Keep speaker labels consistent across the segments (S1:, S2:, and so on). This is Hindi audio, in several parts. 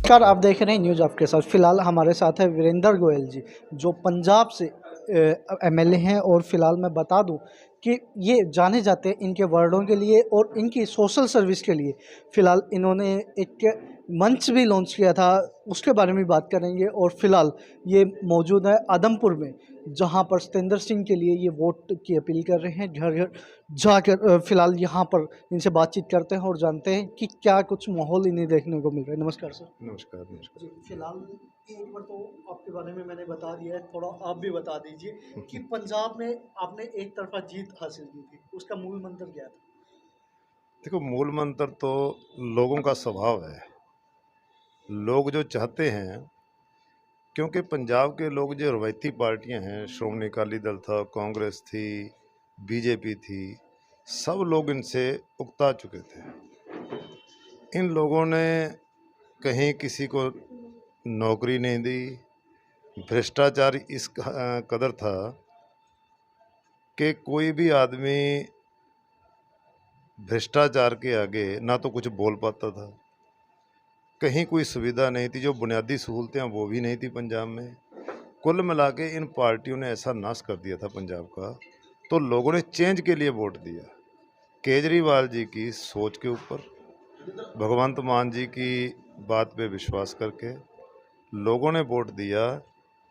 S1: नमस्कार, आप देख रहे हैं न्यूज़ आपके साथ। फ़िलहाल हमारे साथ है वीरेंद्र गोयल जी, जो पंजाब से एमएलए हैं। और फ़िलहाल मैं बता दूं कि ये जाने जाते हैं इनके वर्डों के लिए और इनकी सोशल सर्विस के लिए। फ़िलहाल इन्होंने एक मंच भी लॉन्च किया था, उसके बारे में बात करेंगे। और फ़िलहाल ये मौजूद है आदमपुर में, जहां पर सतेंद्र सिंह के लिए ये वोट की अपील कर रहे हैं। घर घर जाकर फ़िलहाल यहाँ पर इनसे बातचीत करते हैं और जानते हैं कि क्या कुछ माहौल इन्हें देखने को मिल रहा है। नमस्कार सर।
S2: नमस्कार नमस्कार।
S1: जी, फिलहाल एक बार तो आपके बारे में मैंने बता दिया है, थोड़ा आप भी बता दीजिए कि पंजाब में आपने एक तरफा जीत हासिल की थी, उसका मूल मंत्र क्या था?
S2: देखो, मूल मंत्र तो लोगों का स्वभाव है। लोग जो चाहते हैं, क्योंकि पंजाब के लोग जो रवायती पार्टियां हैं, श्रोमणी अकाली दल था, कांग्रेस थी, बीजेपी थी, सब लोग इनसे उकता चुके थे। इन लोगों ने कहीं किसी को नौकरी नहीं दी। भ्रष्टाचार इस कदर था कि कोई भी आदमी भ्रष्टाचार के आगे ना तो कुछ बोल पाता था, कहीं कोई सुविधा नहीं थी। जो बुनियादी सहूलतें हैं वो भी नहीं थी पंजाब में। कुल मिला के इन पार्टियों ने ऐसा नाश कर दिया था पंजाब का, तो लोगों ने चेंज के लिए वोट दिया। केजरीवाल जी की सोच के ऊपर, भगवंत मान जी की बात पे विश्वास करके लोगों ने वोट दिया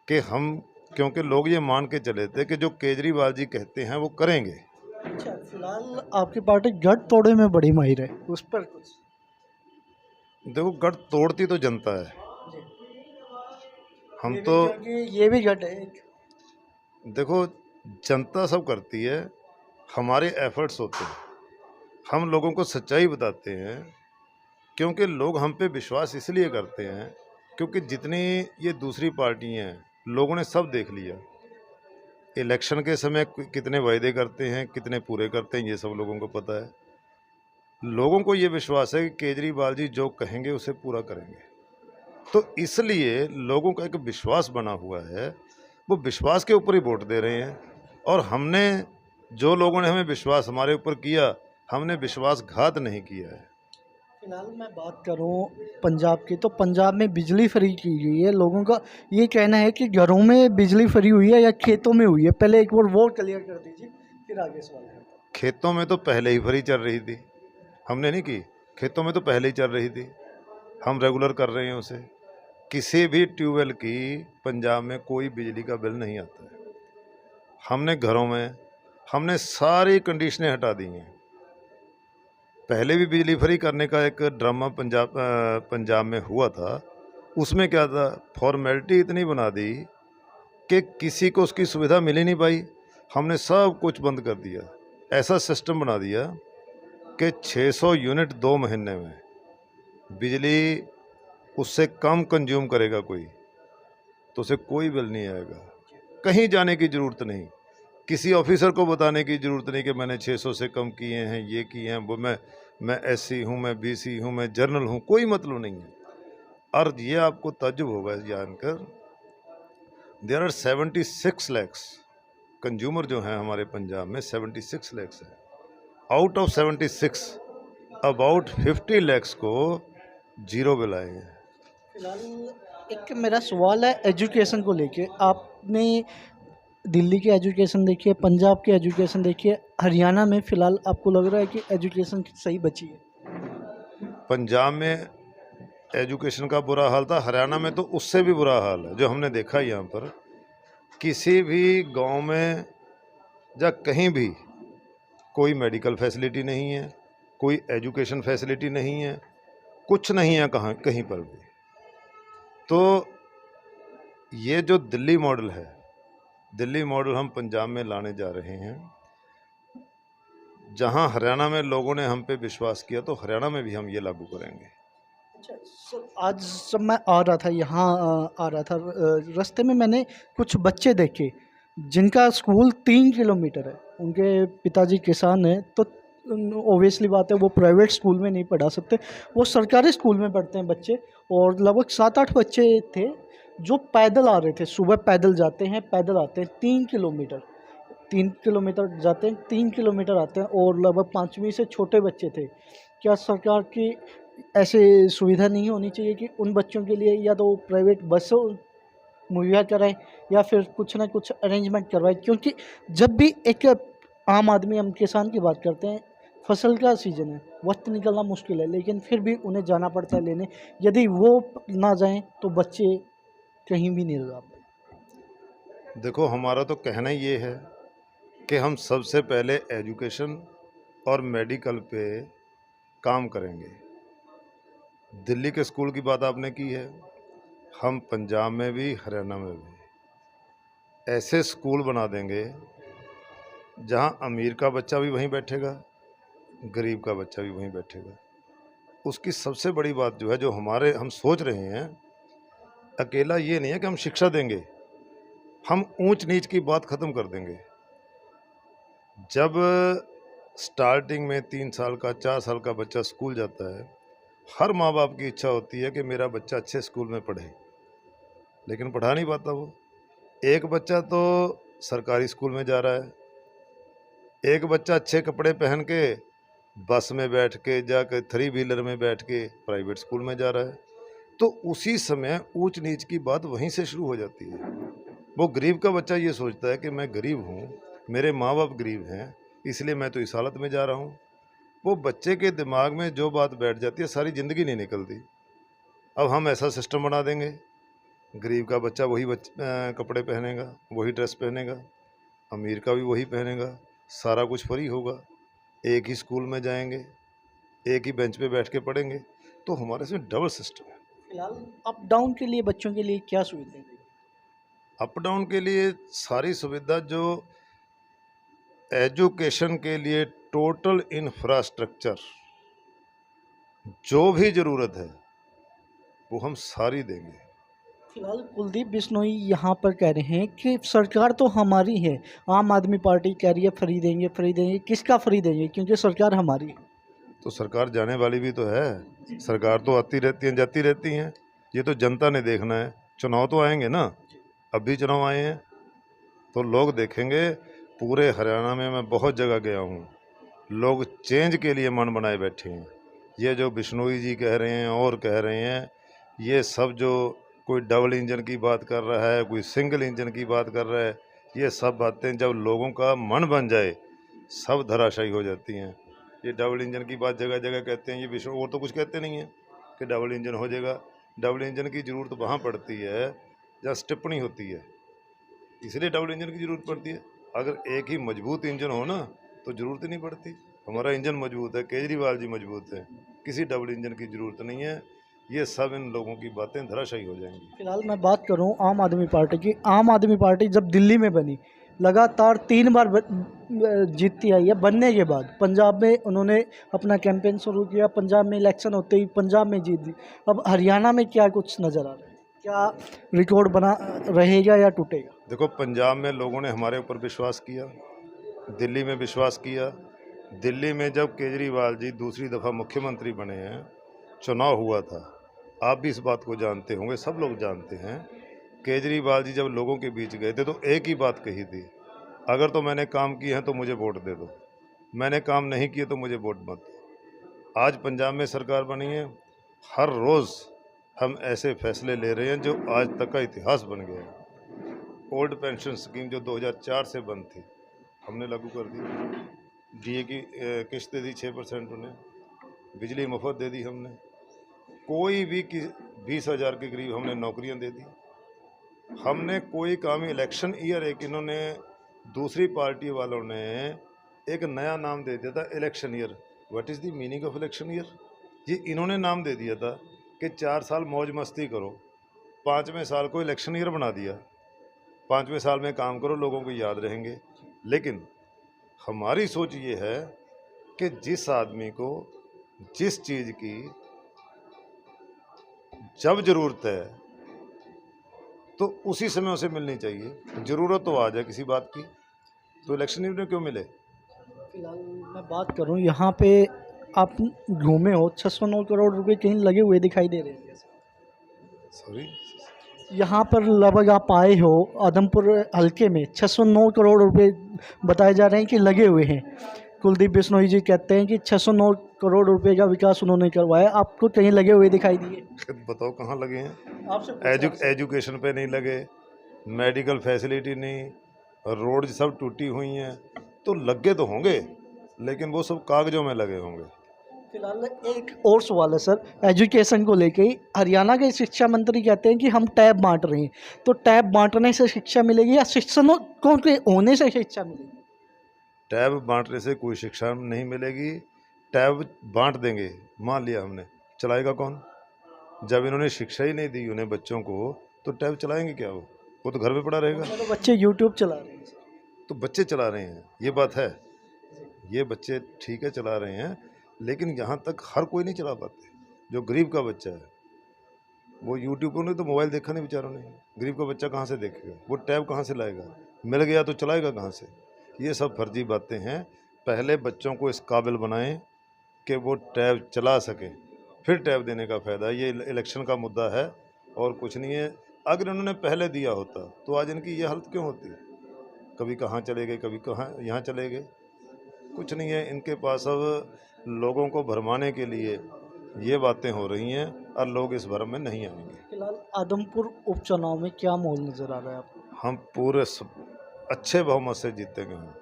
S2: कि हम, क्योंकि लोग ये मान के चले थे कि जो केजरीवाल जी कहते हैं वो करेंगे।
S1: अच्छा, फिलहाल आपकी पार्टी गढ़ तोड़े में बड़ी माहिर है, उस पर कुछ?
S2: देखो, गढ़ तोड़ती तो जनता है।
S1: जी,
S2: हम
S1: ये भी
S2: तो,
S1: क्योंकि ये भी गढ़ है एक।
S2: देखो, जनता सब करती है, हमारे एफर्ट्स होते हैं, हम लोगों को सच्चाई बताते हैं। क्योंकि लोग हम पे विश्वास इसलिए करते हैं क्योंकि जितनी ये दूसरी पार्टियां हैं, लोगों ने सब देख लिया। इलेक्शन के समय कितने वायदे करते हैं, कितने पूरे करते हैं, ये सब लोगों को पता है। लोगों को ये विश्वास है कि केजरीवाल जी जो कहेंगे उसे पूरा करेंगे। तो इसलिए लोगों का एक विश्वास बना हुआ है, वो विश्वास के ऊपर ही वोट दे रहे हैं। और हमने, जो लोगों ने हमें विश्वास हमारे ऊपर किया, हमने विश्वासघात नहीं किया है।
S1: फिलहाल मैं बात करूं पंजाब की, तो पंजाब में बिजली फ्री की गई है। लोगों का ये कहना है कि घरों में बिजली फ्री हुई है या खेतों में हुई है। पहले एक बार वो क्लियर कर दीजिए, फिर आगे सवाल करता हूं।
S2: खेतों में तो पहले ही फ्री चल रही थी, हमने नहीं की। खेतों में तो पहले ही चल रही थी, हम रेगुलर कर रहे हैं उसे। किसी भी ट्यूबवेल की पंजाब में कोई बिजली का बिल नहीं आता है। हमने घरों में, हमने सारी कंडीशनें हटा दी हैं। पहले भी बिजली फ्री करने का एक ड्रामा पंजाब में हुआ था। उसमें क्या था, फॉर्मेलिटी इतनी बना दी कि किसी को उसकी सुविधा मिल ही नहीं पाई। हमने सब कुछ बंद कर दिया। ऐसा सिस्टम बना दिया कि 600 यूनिट 2 महीने में बिजली उससे कम कंज्यूम करेगा कोई, तो उसे कोई बिल नहीं आएगा। कहीं जाने की ज़रूरत नहीं, किसी ऑफिसर को बताने की ज़रूरत नहीं कि मैंने 600 से कम किए हैं, ये किए हैं, वो मैं एससी हूँ, मैं बीसी हूँ, मैं जर्नल हूँ, कोई मतलब नहीं है। और ये आपको ताज्जुब होगा जानकर, देयर आर 76 लैक्स कंज्यूमर जो हैं हमारे पंजाब में, 76 लैक्स है। आउट ऑफ 76, अबाउट 50 लैक्स को जीरो बिल आए हैं।
S1: फिलहाल एक मेरा सवाल है एजुकेशन को लेके। आपने दिल्ली की एजुकेशन देखी है, पंजाब की एजुकेशन देखी है, हरियाणा में फ़िलहाल आपको लग रहा है कि एजुकेशन सही बची है?
S2: पंजाब में एजुकेशन का बुरा हाल था, हरियाणा में तो उससे भी बुरा हाल है। जो हमने देखा यहाँ पर, किसी भी गांव में या कहीं भी कोई मेडिकल फैसिलिटी नहीं है, कोई एजुकेशन फैसिलिटी नहीं है, कुछ नहीं है कहाँ कहीं पर भी। तो ये जो दिल्ली मॉडल है, दिल्ली मॉडल हम पंजाब में लाने जा रहे हैं। जहाँ हरियाणा में लोगों ने हम पे विश्वास किया, तो हरियाणा में भी हम ये लागू करेंगे।
S1: अच्छा सर, आज जब मैं आ रहा था यहाँ, आ रहा था, रास्ते में मैंने कुछ बच्चे देखे जिनका स्कूल 3 किलोमीटर है। उनके पिताजी किसान हैं, तो ओबियसली बात है वो प्राइवेट स्कूल में नहीं पढ़ा सकते, वो सरकारी स्कूल में पढ़ते हैं बच्चे। और लगभग 7-8 बच्चे थे जो पैदल आ रहे थे, सुबह पैदल जाते हैं, पैदल आते हैं 3 किलोमीटर। 3 किलोमीटर जाते हैं, 3 किलोमीटर आते हैं। और लगभग 5वीं से छोटे बच्चे थे। क्या सरकार की ऐसे सुविधा नहीं होनी चाहिए कि उन बच्चों के लिए या तो प्राइवेट बसों मुहैया कराएं या फिर कुछ ना कुछ अरेंजमेंट करवाएं, क्योंकि जब भी एक आम आदमी, हम किसान की बात करते हैं, फसल का सीज़न है, वक्त निकलना मुश्किल है, लेकिन फिर भी उन्हें जाना पड़ता है लेने। यदि वो ना जाएं तो बच्चे कहीं भी नहीं जा पाते।
S2: देखो, हमारा तो कहना ये है कि हम सबसे पहले एजुकेशन और मेडिकल पे काम करेंगे। दिल्ली के स्कूल की बात आपने की है, हम पंजाब में भी हरियाणा में भी ऐसे स्कूल बना देंगे जहां अमीर का बच्चा भी वहीं बैठेगा, गरीब का बच्चा भी वहीं बैठेगा। उसकी सबसे बड़ी बात जो है, जो हम सोच रहे हैं, अकेला ये नहीं है कि हम शिक्षा देंगे, हम ऊंच नीच की बात ख़त्म कर देंगे। जब स्टार्टिंग में 3 साल का 4 साल का बच्चा स्कूल जाता है, हर माँ बाप की इच्छा होती है कि मेरा बच्चा अच्छे स्कूल में पढ़े, लेकिन पढ़ा नहीं पाता वो। एक बच्चा तो सरकारी स्कूल में जा रहा है, एक बच्चा अच्छे कपड़े पहन के बस में बैठ के जाकर 3 व्हीलर में बैठ के प्राइवेट स्कूल में जा रहा है। तो उसी समय ऊंच नीच की बात वहीं से शुरू हो जाती है। वो गरीब का बच्चा ये सोचता है कि मैं गरीब हूँ, मेरे माँ बाप गरीब हैं, इसलिए मैं तो इस हालत में जा रहा हूँ। वो बच्चे के दिमाग में जो बात बैठ जाती है, सारी ज़िंदगी नहीं निकलती। अब हम ऐसा सिस्टम बना देंगे, गरीब का बच्चा वही कपड़े पहनेगा, वही ड्रेस पहनेगा, अमीर का भी वही पहनेगा, सारा कुछ फ्री होगा, एक ही स्कूल में जाएंगे, एक ही बेंच पे बैठ के पढ़ेंगे। तो हमारे इसमें डबल सिस्टम है।
S1: फिलहाल अप डाउन के लिए बच्चों के लिए क्या सुविधा है?
S2: अप डाउन के लिए सारी सुविधा, जो एजुकेशन के लिए टोटल इंफ्रास्ट्रक्चर, जो भी ज़रूरत है वो हम सारी देंगे।
S1: फिलहाल कुलदीप बिश्नोई यहाँ पर कह रहे हैं कि सरकार तो हमारी है, आम आदमी पार्टी कह रही है फ्री देंगे फ्री देंगे। किसका फ्री देंगे, क्योंकि सरकार हमारी है।
S2: तो सरकार जाने वाली भी तो है, सरकार तो आती रहती हैं जाती रहती हैं, ये तो जनता ने देखना है। चुनाव तो आएंगे ना, अभी चुनाव आए हैं तो लोग देखेंगे। पूरे हरियाणा में मैं बहुत जगह गया हूँ, लोग चेंज के लिए मन बनाए बैठे हैं। ये जो बिश्नोई जी कह रहे हैं और कह रहे हैं, ये सब जो कोई डबल इंजन की बात कर रहा है, कोई सिंगल इंजन की बात कर रहा है, ये सब बातें जब लोगों का मन बन जाए सब धराशायी हो जाती हैं। ये डबल इंजन की बात जगह जगह कहते हैं, ये बिश्नोई और तो कुछ कहते नहीं हैं कि डबल इंजन हो जाएगा। डबल इंजन की ज़रूरत वहाँ पड़ती है जहाँ टिप्पणी होती है, इसलिए डबल इंजन की ज़रूरत पड़ती है। अगर एक ही मजबूत इंजन हो ना तो ज़रूरत ही नहीं पड़ती। हमारा इंजन मजबूत है, केजरीवाल जी मजबूत है, किसी डबल इंजन की ज़रूरत नहीं है। ये सब इन लोगों की बातें धराशायी हो जाएंगी।
S1: फिलहाल मैं बात करूं आम आदमी पार्टी की। आम आदमी पार्टी जब दिल्ली में बनी, लगातार 3 बार जीतती आई है। बनने के बाद पंजाब में उन्होंने अपना कैंपेन शुरू किया, पंजाब में इलेक्शन होते ही पंजाब में जीत दी। अब हरियाणा में क्या कुछ नज़र आ रहा है? क्या रिकॉर्ड बना रहेगा या टूटेगा?
S2: देखो, पंजाब में लोगों ने हमारे ऊपर विश्वास किया, दिल्ली में विश्वास किया। दिल्ली में जब केजरीवाल जी दूसरी दफ़ा मुख्यमंत्री बने हैं, चुनाव हुआ था, आप भी इस बात को जानते होंगे, सब लोग जानते हैं। केजरीवाल जी जब लोगों के बीच गए थे तो एक ही बात कही थी, अगर तो मैंने काम किए हैं तो मुझे वोट दे दो, मैंने काम नहीं किए तो मुझे वोट मत दो। आज पंजाब में सरकार बनी है, हर रोज़ हम ऐसे फैसले ले रहे हैं जो आज तक का इतिहास बन गया है। ओल्ड पेंशन स्कीम जो 2004 से बंद थी, हमने लागू कर दी। डीए की किस्त दे दी 6% उन्हें, बिजली मुफ्त दे दी हमने, कोई भी 20,000 के करीब हमने नौकरियां दे दी। हमने कोई काम, इलेक्शन ईयर एक इन्होंने दूसरी पार्टी वालों ने एक नया नाम दे दिया था, election year. What is the meaning of election year? ये इन्होंने नाम दे दिया था कि 4 साल मौज मस्ती करो, 5वें साल को इलेक्शन ईयर बना दिया। 5वें साल में काम करो, लोगों को याद रहेंगे। लेकिन हमारी सोच ये है कि जिस आदमी को जिस चीज़ की जब ज़रूरत है तो उसी समय उसे मिलनी चाहिए। ज़रूरत तो आ जाए किसी बात की तो इलेक्शन ईयर में क्यों मिले?
S1: फिलहाल मैं बात करूं, यहाँ पे आप घूमे हो, 609 करोड़ रुपए कहीं लगे हुए दिखाई दे रहे हैं।
S2: सॉरी,
S1: यहाँ पर लगभग आप आए हो आदमपुर हल्के में, 609 करोड़ रुपए बताए जा रहे हैं कि लगे हुए हैं। कुलदीप बिश्नोई जी कहते हैं कि 609 करोड़ रुपए का विकास उन्होंने करवाया, आपको कहीं लगे हुए दिखाई दिए?
S2: बताओ कहाँ लगे हैं?
S1: आपसे
S2: एजुकेशन पे नहीं लगे, मेडिकल फैसिलिटी नहीं, रोड सब टूटी हुई हैं, तो लगे तो होंगे लेकिन वो सब कागजों में लगे होंगे।
S1: फिलहाल एक और सवाल है सर, एजुकेशन को लेके ही हरियाणा के शिक्षा मंत्री कहते हैं कि हम टैब बांट रहे हैं, तो टैब बांटने से शिक्षा मिलेगी या शिक्षकों के होने से शिक्षा मिलेगी?
S2: टैब बांटने से कोई शिक्षा नहीं मिलेगी। टैब बांट देंगे, मान लिया हमने, चलाएगा कौन? जब इन्होंने शिक्षा ही नहीं दी उन्हें बच्चों को, तो टैब चलाएंगे क्या? वो तो घर में पड़ा रहेगा।
S1: तो बच्चे यूट्यूब चला रहे हैं सर।
S2: तो बच्चे चला रहे हैं, ये बात है, ये बच्चे ठीक है चला रहे हैं, लेकिन यहाँ तक हर कोई नहीं चला पाते। जो गरीब का बच्चा है वो यूट्यूब पर, तो मोबाइल देखा नहीं बेचारों ने। गरीब का बच्चा कहाँ से देखेगा? वो टैब कहाँ से लाएगा? मिल गया तो चलाएगा कहाँ से? ये सब फर्जी बातें हैं। पहले बच्चों को इस काबिल बनाएं कि वो टैब चला सके, फिर टैब देने का फ़ायदा। ये इलेक्शन का मुद्दा है और कुछ नहीं है। अगर इन्होंने पहले दिया होता तो आज इनकी ये हालत क्यों होती? कभी कहाँ चले गए, कभी कहाँ यहाँ चले गए। कुछ नहीं है इनके पास। अब लोगों को भरमाने के लिए ये बातें हो रही हैं और लोग इस भरम में नहीं आएंगे।
S1: फिलहाल आदमपुर उपचुनाव में क्या माहौल नजर आ रहा है आपको?
S2: हम पूरे अच्छे बहुमत से जीतेंगे हम।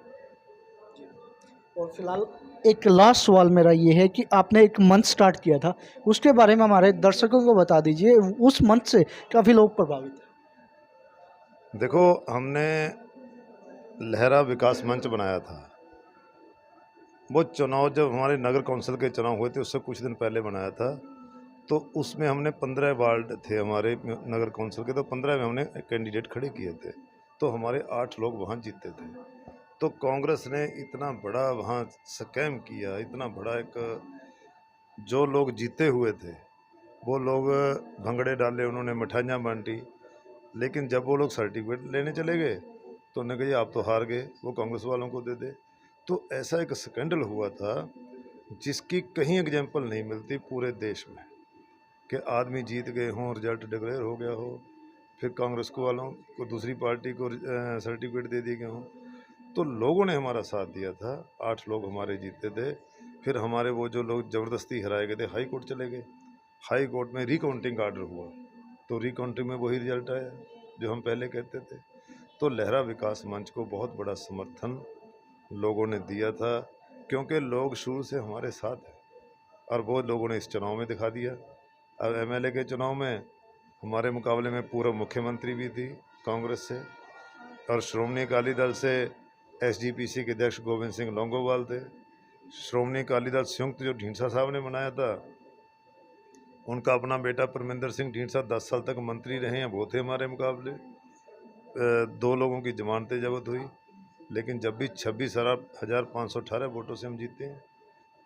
S1: और फिलहाल एक लास्ट सवाल मेरा ये है कि आपने एक मंच स्टार्ट किया था, उसके बारे में हमारे दर्शकों को बता दीजिए। उस मंच से काफ़ी लोग प्रभावित हैं।
S2: देखो, हमने लहरा विकास मंच बनाया था। वो चुनाव जब हमारे नगर कौंसिल के चुनाव हुए थे उससे कुछ दिन पहले बनाया था। तो उसमें हमने 15 वार्ड थे हमारे नगर कौंसिल के, तो 15 में हमने कैंडिडेट खड़े किए थे, तो हमारे 8 लोग वहाँ जीते थे। तो कांग्रेस ने इतना बड़ा वहाँ स्कैम किया, इतना बड़ा एक, जो लोग जीते हुए थे वो लोग भंगड़े डाले, उन्होंने मिठाइयाँ बांटी, लेकिन जब वो लोग सर्टिफिकेट लेने चले गए तो उन्होंने कहा आप तो हार गए, वो कांग्रेस वालों को दे दे। तो ऐसा एक स्कैंडल हुआ था जिसकी कहीं एग्जाम्पल नहीं मिलती पूरे देश में, कि आदमी जीत गए हों, रिजल्ट डिक्लेयर हो गया हो, फिर कांग्रेस को वालों को, दूसरी पार्टी को सर्टिफिकेट दे दिए गए हों। तो लोगों ने हमारा साथ दिया था, 8 लोग हमारे जीते थे। फिर हमारे वो जो लोग ज़बरदस्ती हराए गए थे हाई कोर्ट चले गए, हाई कोर्ट में रिकाउंटिंग का ऑर्डर हुआ, तो रिकाउंटिंग में वही रिजल्ट आया जो हम पहले कहते थे। तो लहरा विकास मंच को बहुत बड़ा समर्थन लोगों ने दिया था, क्योंकि लोग शुरू से हमारे साथ हैं और वो लोगों ने इस चुनाव में दिखा दिया। अब एमएलए के चुनाव में हमारे मुकाबले में पूर्व मुख्यमंत्री भी थी कांग्रेस से, और श्रोमणी अकाली दल से एसजीपीसी के अध्यक्ष गोविंद सिंह लौंगोवाल थे। श्रोमणी अकाली दल संयुक्त जो ढींडसा साहब ने बनाया था, उनका अपना बेटा परमिंदर सिंह ढींडसा 10 साल तक मंत्री रहे हैं, वो थे हमारे मुकाबले। 2 लोगों की जमानतें जब्त हुई, लेकिन जब भी 26,518 वोटों से हम जीते हैं।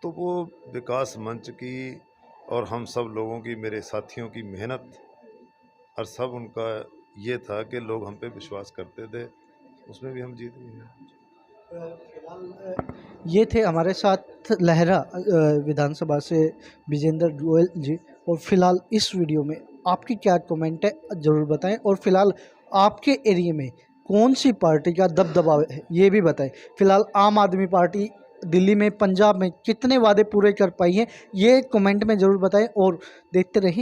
S2: तो वो विकास मंच की और हम सब लोगों की, मेरे साथियों की मेहनत और सब उनका ये था कि लोग हम पे विश्वास करते थे, उसमें भी हम जीत गए हैं।
S1: फिलहाल ये थे हमारे साथ लहरा विधानसभा से विजेंद्र गोयल जी। और फिलहाल इस वीडियो में आपकी क्या कमेंट है ज़रूर बताएं, और फिलहाल आपके एरिया में कौन सी पार्टी का दबदबा है ये भी बताएं। फिलहाल आम आदमी पार्टी दिल्ली में, पंजाब में कितने वादे पूरे कर पाई हैं ये कमेंट में ज़रूर बताएं, और देखते रहिए